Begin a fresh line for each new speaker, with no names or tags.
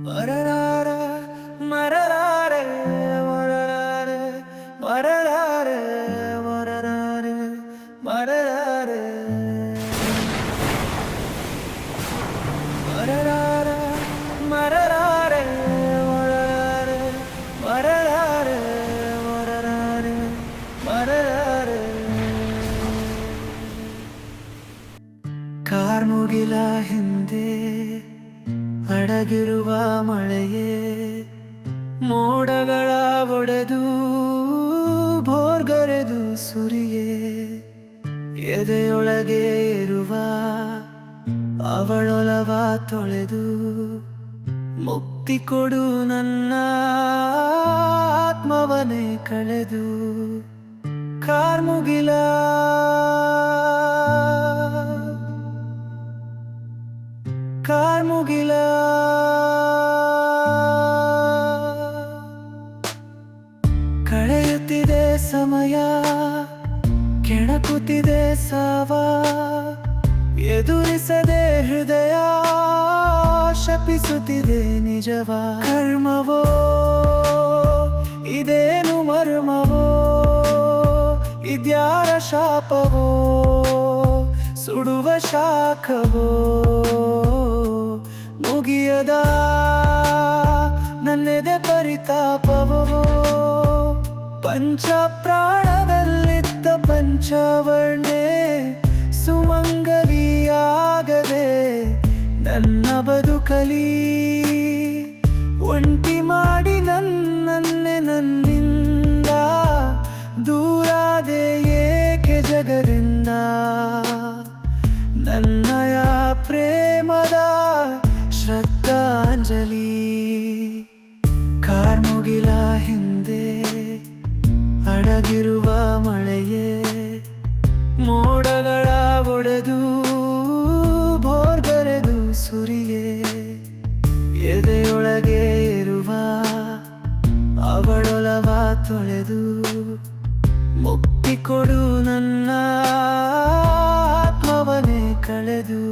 ಮರರಾರೆ ಮರರಾರೆ ಮರರಾರೆ ಮರರಾರೆ ಮರರಾರೆ ಮರರಾರೆ ಮರರಾರೆ ಮರರಾರೆ ಮರರಾರೆ ಮರರಾರೆ ಮರರಾರೆ ಮರರಾರೆ ಕಾರ್ಮುಗಿಲ ಹಿಂದೆ ಅಡಗಿರುವ ಮಳೆಯೇ ಮೋಡಗಳ ಒಡೆದು ಭೋರ್ಗರೆದು ಸುರಿಯೇ ಎದೆಯೊಳಗೆ ಇರುವ ಅವಳೊಲವ ತೊಳೆದು ಮುಕ್ತಿ ಕೊಡು ನನ್ನ ಆತ್ಮವನೇ ಕಳೆದು ಕಾರ್ಮುಗಿಲ ಕಾರ್ಮುಗಿಲ ಕಳೆಯುತ್ತಿದೆ ಸಮಯ ಕೆಣಕುತ್ತಿದೆ ಸಾವ ಎದುರಿಸದೆ ಹೃದಯ ಶಪಿಸುತ್ತಿದೆ ನಿಜವ ಕರ್ಮವೋ ಇದೇನು ಮರ್ಮವೋ ಇದ್ಯಾರ ಶಾಪವೋ ಸುಡುವ ಶಾಖವೋ ಮುಗಿಯದ ನನ್ನೆದೆ ಪರಿತಾಪವೋ ಪಂಚ ಪ್ರಾಣದಲ್ಲಿದ್ದ ಪಂಚವರ್ಣೆ ಸುಮಂಗಲಿಯಾಗದೆ ನನ್ನ ಬದುಕಲಿ ಒಂಟಿ ಮಾಡಿ ನನ್ನನ್ನೇ ನನ್ನಿಂದ ದೂರಾದೆ ಏಕೆ ಜಗದಿಂದ ನನ್ನಯ ಪ್ರೇಮದ ಶ್ರದ್ಧಾಂಜಲಿ ಕಾರ್ಮುಗಿಲ ಹಿಂದೆ ಅಡಗಿರುವ ಮಳೆಯೇ ಮೋಡಗಳ ಒಡೆದು ಭೋರ್ಗರೆದು ಸುರಿಯೇ ಎದೆಯೊಳಗೆ ಇರುವ ಅವಳೊಲವ ತೊಳೆದು ಮುಕ್ತಿ ಕೊಡು ನನ್ನ ಆತ್ಮವನೇ ಕಳೆದು